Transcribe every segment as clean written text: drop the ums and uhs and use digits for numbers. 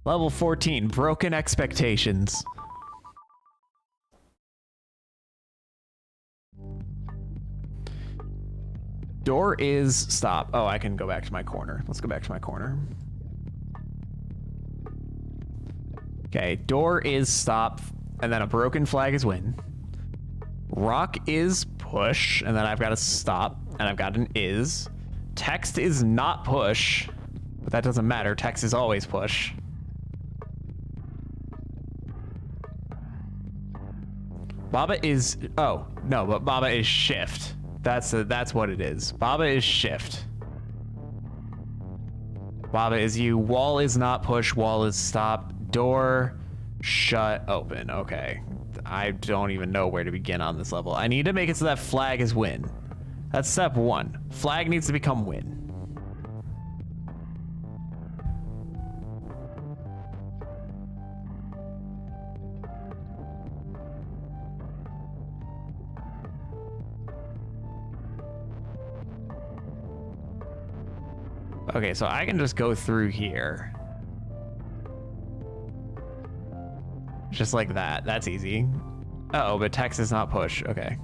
Level 14, broken expectations. Door is stop. Oh, I can go back to my corner. Let's go back to my corner. Okay, door is stop, and then a broken flag is win. Rock is push, and then I've got a stop, and I've got an is. Text is not push, but that doesn't matter. Text is always push. Baba is, oh, no, but Baba is shift. That's what it is. Baba is shift. Baba is you. Wall is not push. Wall is stop. Door, shut, open. Okay. I don't even know where to begin on this level. I need to make it so that flag is win. That's step one. Flag needs to become win. Okay, so I can just go through here. Just like that. That's easy. Uh-oh, but text is not push. Okay.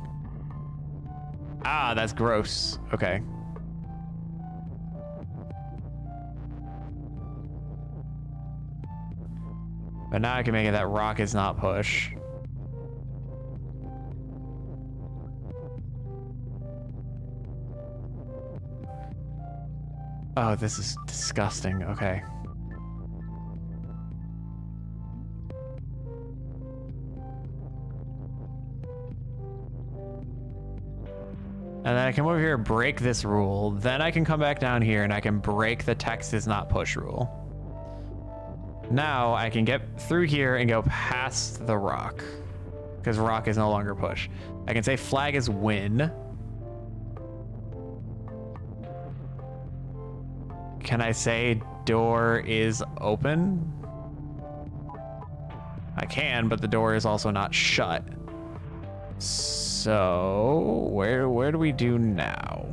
Ah, that's gross. Okay. But now I can make it that rock is not push. Oh, this is disgusting. Okay. And then I can move here and break this rule. Then I can come back down here and I can break the text is not push rule. Now I can get through here and go past the rock, because rock is no longer push. I can say flag is win. Can I say door is open? I can, but the door is also not shut. So where do we do now?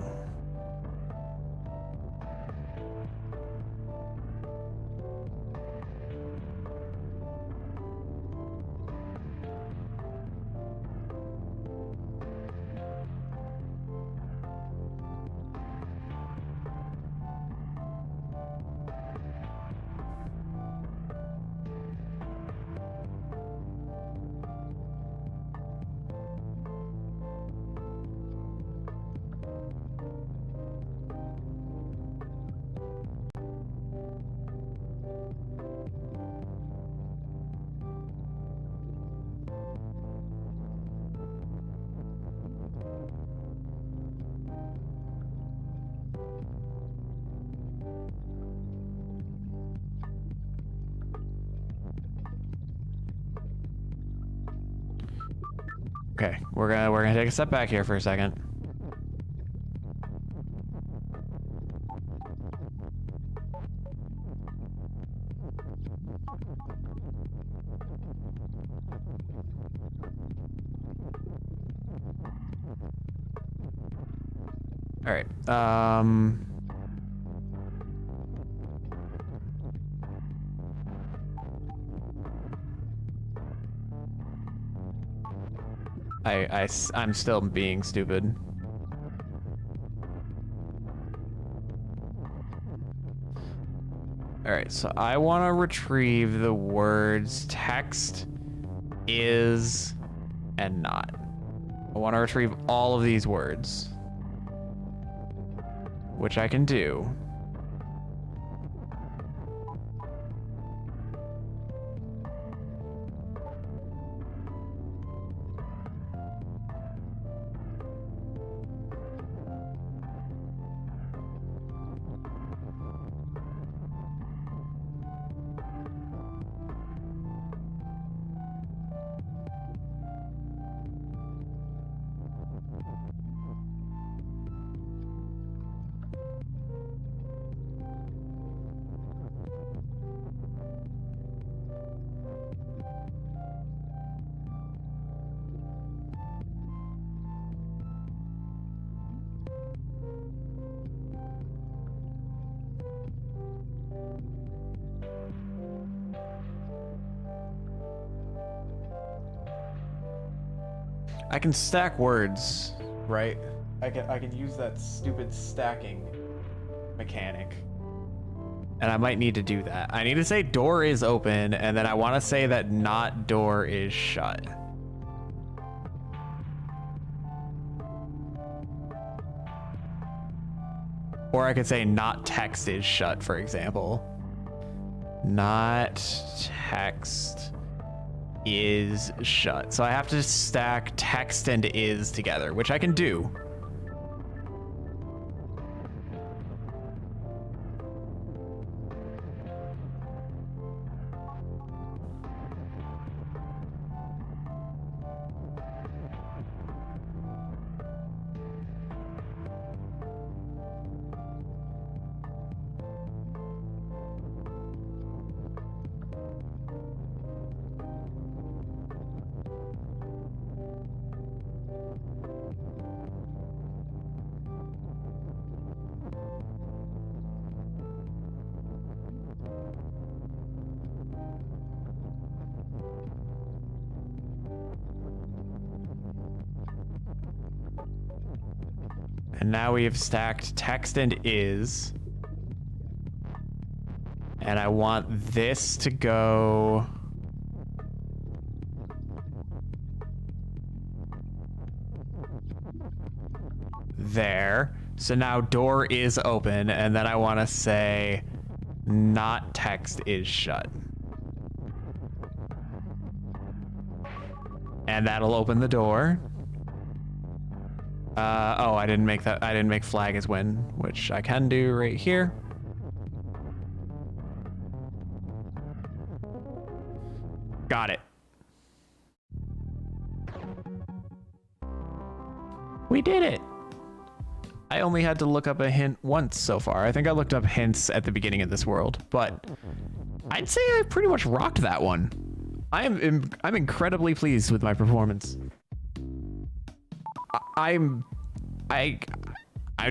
Okay, we're gonna take a step back here for a second. All right. I'm still being stupid. All right, so I want to retrieve the words text, is, and not. I want to retrieve all of these words, which I can do. I can stack words, right? I can use that stupid stacking mechanic. And I might need to do that. I need to say door is open, and then I want to say that not door is shut. Or I could say not text is shut, for example. Not text is shut. So I have to stack text and is together, which I can do. And now we have stacked text and is. And I want this to go there. So now door is open, and then I want to say not text is shut. And that'll open the door. Oh, I didn't make that. I didn't make flag as win, which I can do right here. Got it. We did it. I only had to look up a hint once so far. I think I looked up hints at the beginning of this world, but I'd say I pretty much rocked that one. I'm incredibly pleased with my performance. I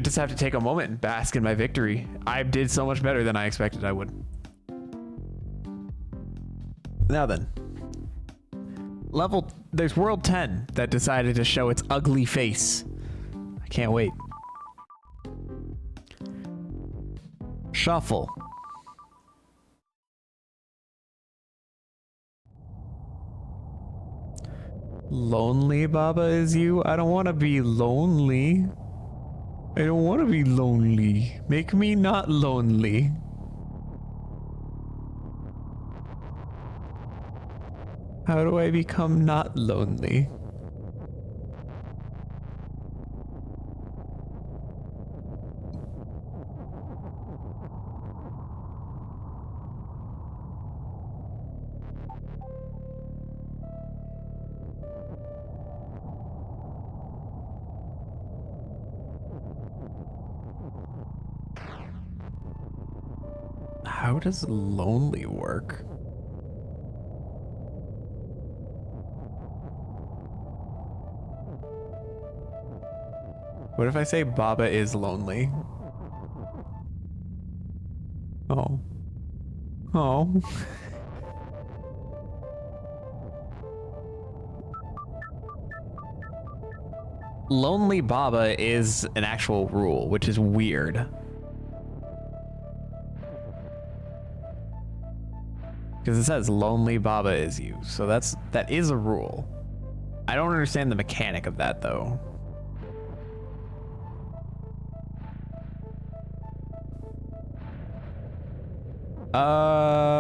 just have to take a moment and bask in my victory. I did so much better than I expected I would. Now then, there's world 10 that decided to show its ugly face. I can't wait. Shuffle. Lonely Baba is you? I don't want to be lonely. I don't want to be lonely. Make me not lonely. How do I become not lonely? How does lonely work? What if I say Baba is lonely? Oh. Oh. Lonely Baba is an actual rule, which is weird. Because it says Lonely Baba is you, so that is a rule. I don't understand the mechanic of that though.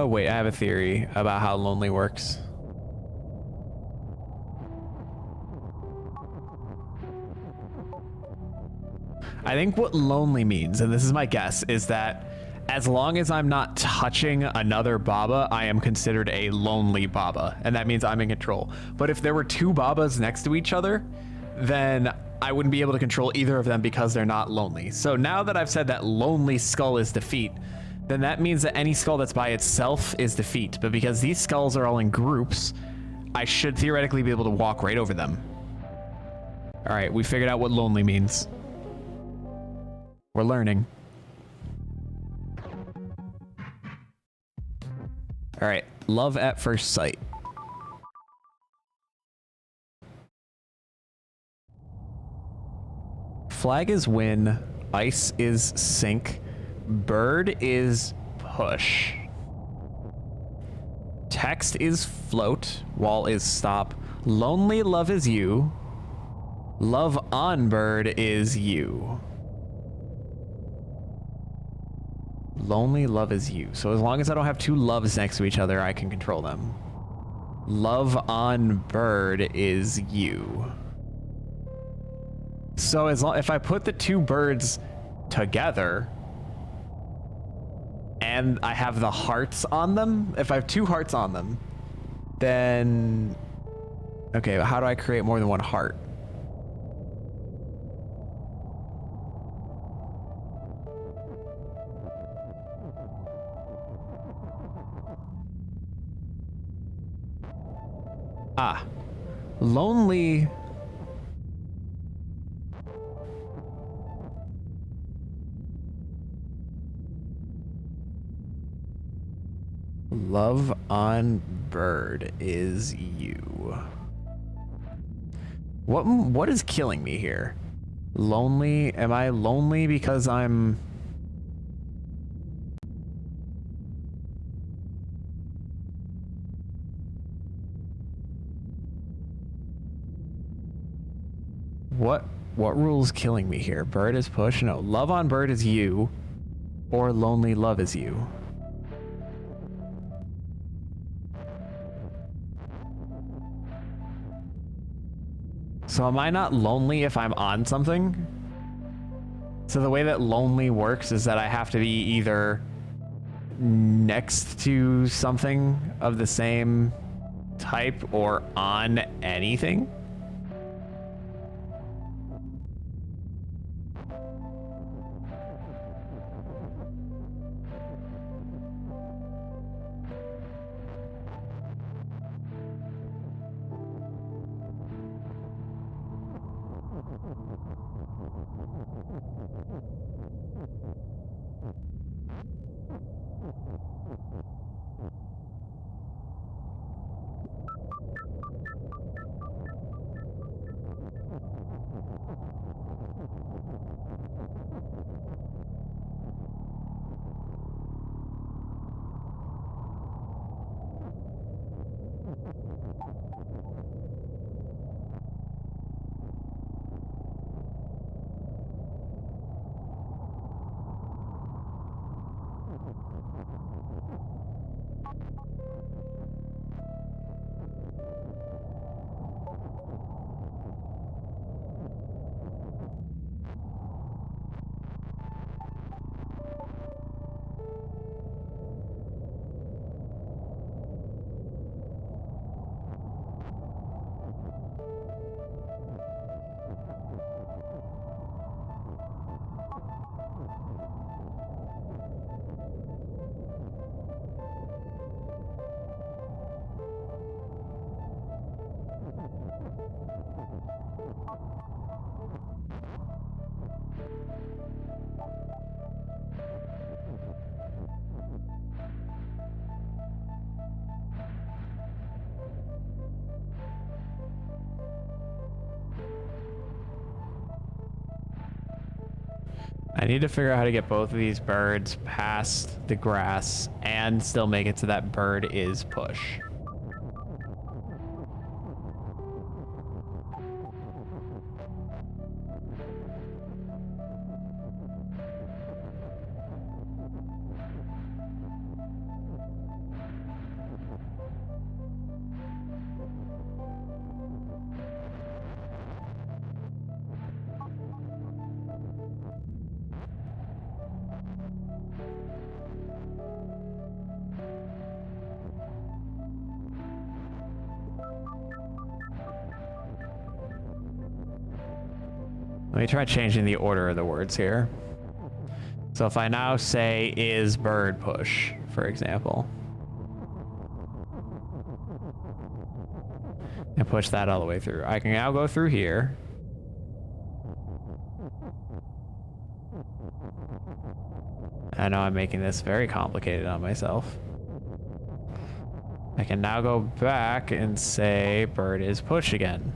Wait, I have a theory about how lonely works. I think what lonely means, and this is my guess, is that as long as I'm not touching another Baba, I am considered a lonely Baba, and that means I'm in control. But if there were two Babas next to each other, then I wouldn't be able to control either of them because they're not lonely. So now that I've said that lonely skull is defeat, then that means that any skull that's by itself is defeat. But because these skulls are all in groups, I should theoretically be able to walk right over them. All right, we figured out what lonely means. We're learning. All right, love at first sight. flag is win, ice is sink, bird is push, text is float, wall is stop, lonely love is you, love on bird is you. Lonely love is you. So as long as I don't have two loves next to each other, I can control them. Love on bird is you. So as long if I put the two birds together and I have the hearts on them, if I have two hearts on them, then okay, how do I create more than one heart? Ah, lonely. Love on bird is you. What is killing me here? Lonely? Am I lonely because I'm... What rule is killing me here? Bird is push? No. Love on bird is you. Or lonely love is you. So am I not lonely if I'm on something? So the way that lonely works is that I have to be either next to something of the same type or on anything? I need to figure out how to get both of these birds past the grass and still make it so that bird is push. Let me try changing the order of the words here. So if I now say is bird push, for example, and push that all the way through, I can now go through here. I know I'm making this very complicated on myself. I can now go back and say bird is push again.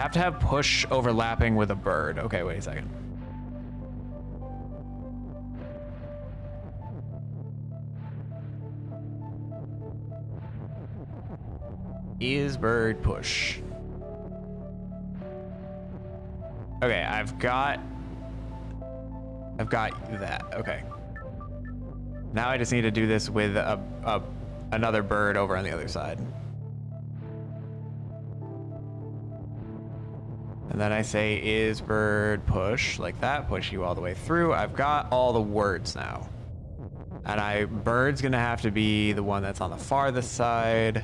have to have push overlapping with a bird. Okay, wait a second. Is bird push. Okay, I've got that. Okay. Now I just need to do this with another bird over on the other side. And then I say, is bird push, like that, push you all the way through. I've got all the words now. And bird's gonna have to be the one that's on the farthest side.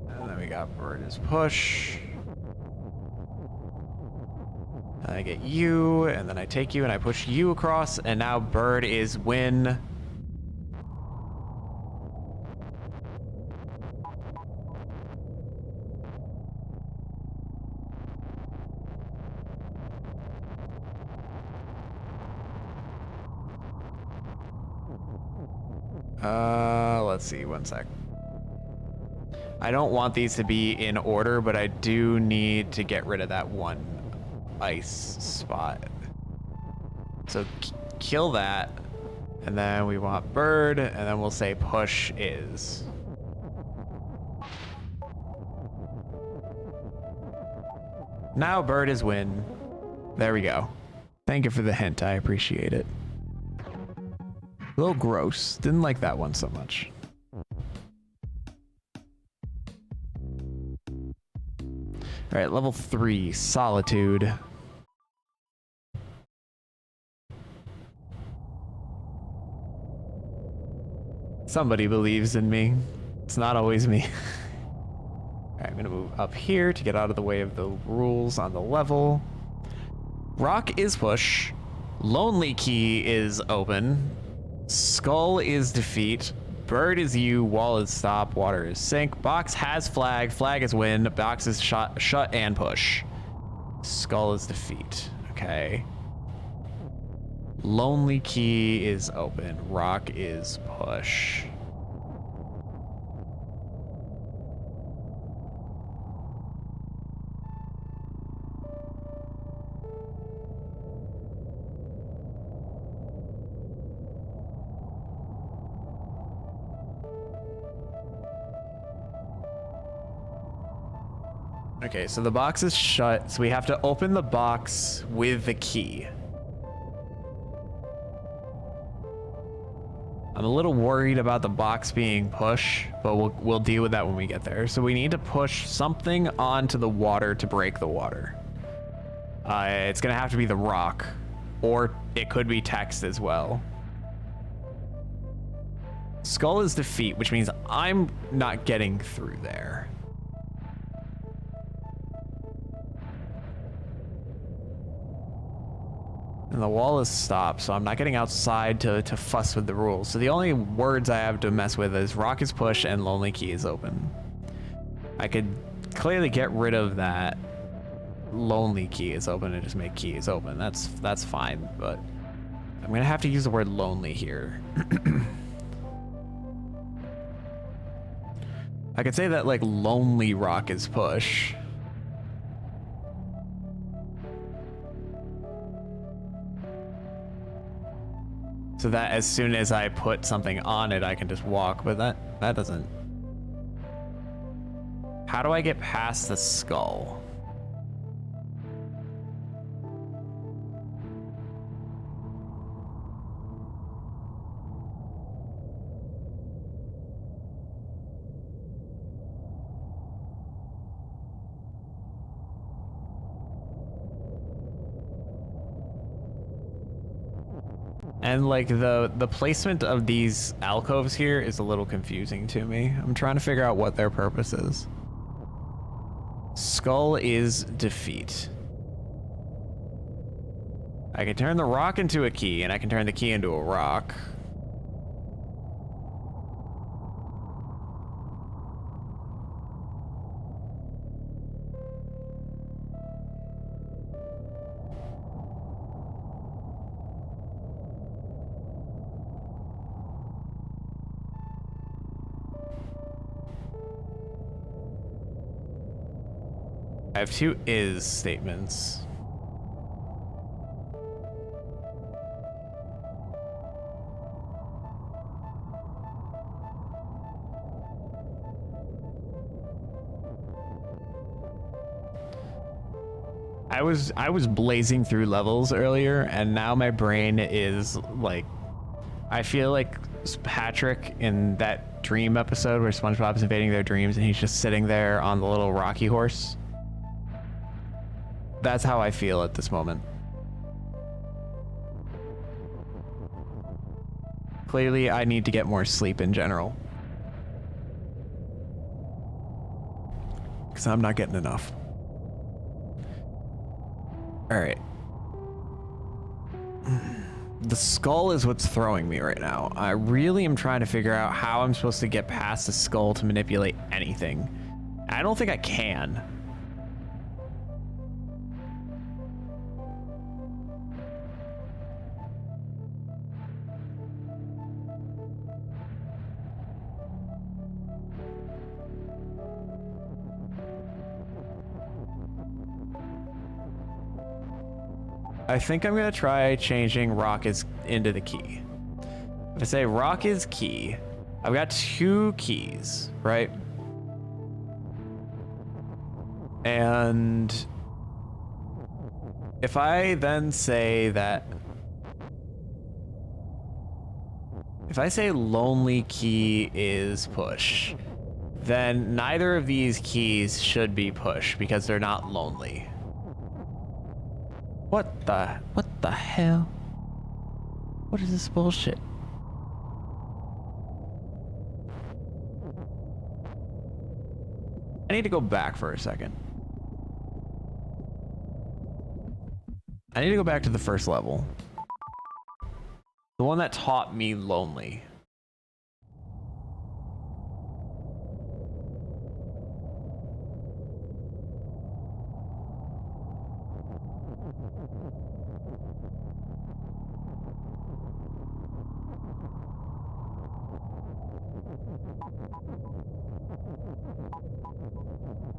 And then we got bird is push. And I get you, and then I take you and I push you across, and now bird is win. Let's see, one sec. I don't want these to be in order, but I do need to get rid of that one ice spot. So kill that, and then we want bird, and then we'll say push is. Now bird is win. There we go. Thank you for the hint, I appreciate it. A little gross. Didn't like that one so much. All right, level 3, Solitude. Somebody believes in me. It's not always me. All right, I'm gonna move up here to get out of the way of the rules on the level. Rock is push. Lonely key is open. Skull is defeat. Bird is you. Wall is stop. Water is sink. Box has flag. Flag is win. Box is shut and push. Skull is defeat. Okay. Lonely key is open. Rock is push. Okay, so the box is shut, so we have to open the box with the key. I'm a little worried about the box being push, but we'll deal with that when we get there. So we need to push something onto the water to break the water. It's gonna have to be the rock, or it could be text as well. Skull is defeat, which means I'm not getting through there. And the wall is stopped, so I'm not getting outside to fuss with the rules. So the only words I have to mess with is rock is push and lonely key is open. I could clearly get rid of that lonely key is open and just make key is open. That's fine, but I'm gonna have to use the word lonely here. I could say that like lonely rock is push. So that as soon as I put something on it, I can just walk, but that doesn't. How do I get past the skull? And like the placement of these alcoves here is a little confusing to me. I'm trying to figure out what their purpose is. Skull is defeat. I can turn the rock into a key, and I can turn the key into a rock. I have two is statements. I was blazing through levels earlier, and now my brain is like, I feel like Patrick in that dream episode where SpongeBob's invading their dreams and he's just sitting there on the little rocky horse. That's how I feel at this moment. Clearly, I need to get more sleep in general, because I'm not getting enough. All right. The skull is what's throwing me right now. I really am trying to figure out how I'm supposed to get past the skull to manipulate anything. I don't think I can. I think I'm gonna try changing rock is into the key. If I say rock is key, I've got two keys, right? And if I then say that, if I say lonely key is push, then neither of these keys should be push because they're not lonely. What the hell? What is this bullshit? I need to go back for a second. I need to go back to the first level. The one that taught me lonely.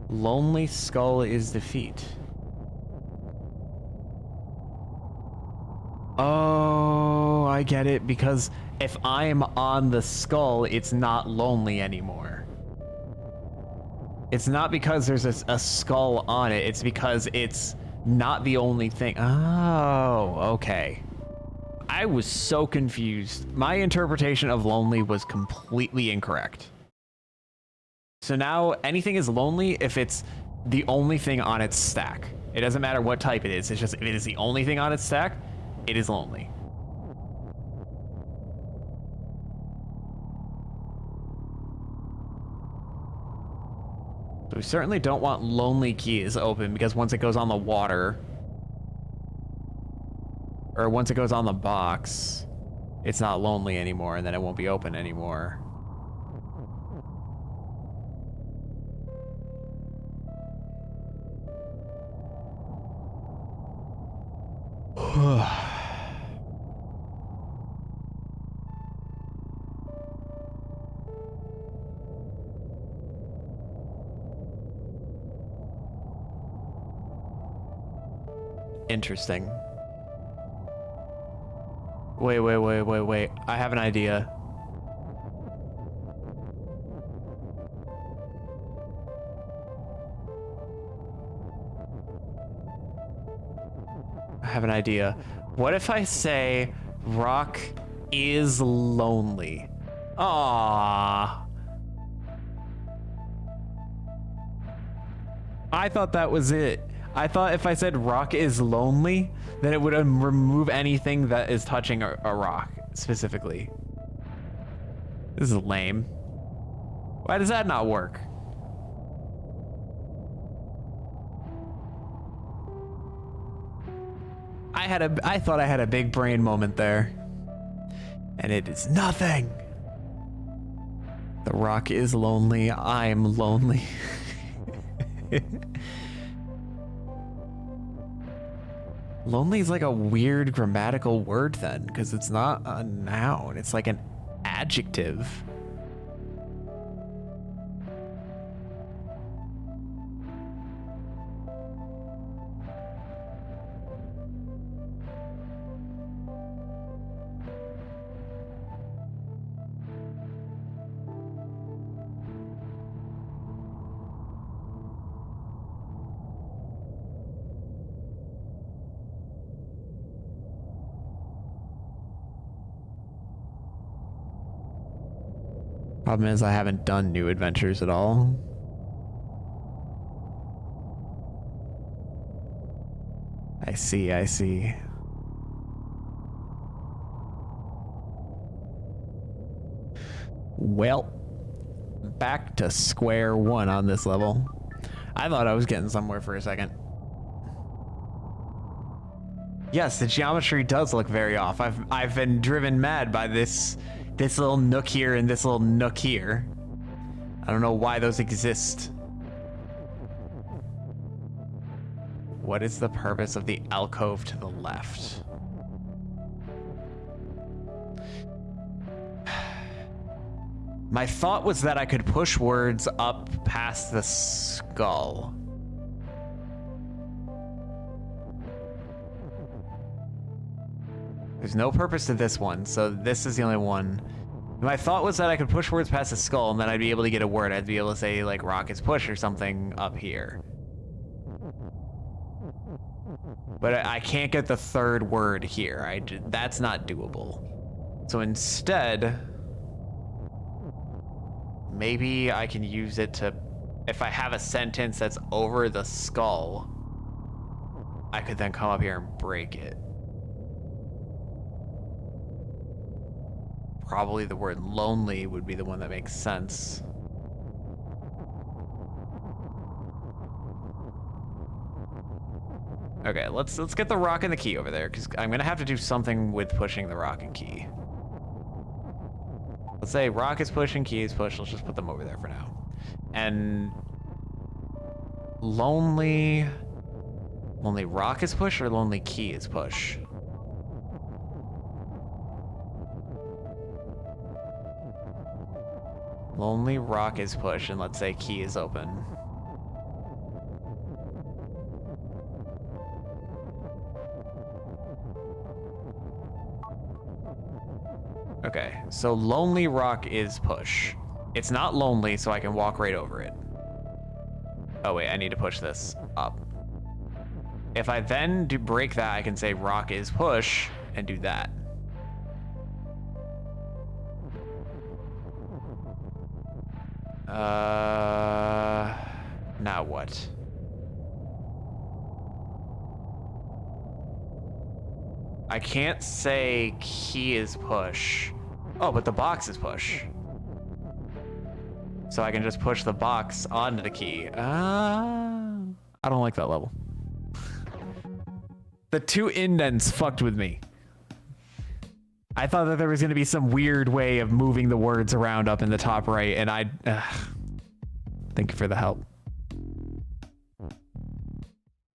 Lonely skull is defeat. Oh, I get it, because if I'm on the skull, it's not lonely anymore. It's not because there's a skull on it, it's because it's not the only thing. Oh, okay. I was so confused. My interpretation of lonely was completely incorrect. So now anything is lonely if it's the only thing on its stack. It doesn't matter what type it is. It's just if it is the only thing on its stack, it is lonely. So we certainly don't want lonely keys open, because once it goes on the water, or once it goes on the box, it's not lonely anymore, and then it won't be open anymore. Interesting. Wait. I have an idea. I have an idea. What if I say rock is lonely? Aww. I thought that was it. I thought if I said rock is lonely, then it would remove anything that is touching a rock specifically. This is lame. Why does that not work? I thought I had a big brain moment there. And it is nothing. The rock is lonely. I'm lonely. Lonely is like a weird grammatical word then, because it's not a noun. It's like an adjective. Problem is I haven't done new adventures at all. I see, I see. Well, back to square one on this level. I thought I was getting somewhere for a second. Yes, the geometry does look very off. I've been driven mad by this little nook here and this little nook here. I don't know why those exist. What is the purpose of the alcove to the left? My thought was that I could push words up past the skull. There's no purpose to this one, so this is the only one. My thought was that I could push words past the skull and then I'd be able to get a word. I'd be able to say like rockets push or something up here. But I can't get the third word here. That's not doable. So instead, maybe I can use it to, if I have a sentence that's over the skull, I could then come up here and break it. Probably the word lonely would be the one that makes sense. Okay, let's get the rock and the key over there, because I'm gonna have to do something with pushing the rock and key. Let's say rock is push and key is push. Let's just put them over there for now. And lonely rock is push or lonely key is push? Lonely rock is push, and let's say key is open. Okay, so lonely rock is push. It's not lonely, so I can walk right over it. Oh wait, I need to push this up. If I then do break that, I can say rock is push and do that. Now what? I can't say key is push. Oh, but the box is push. So I can just push the box onto the key. I don't like that level. The two indents fucked with me. I thought that there was going to be some weird way of moving the words around up in the top right, and thank you for the help.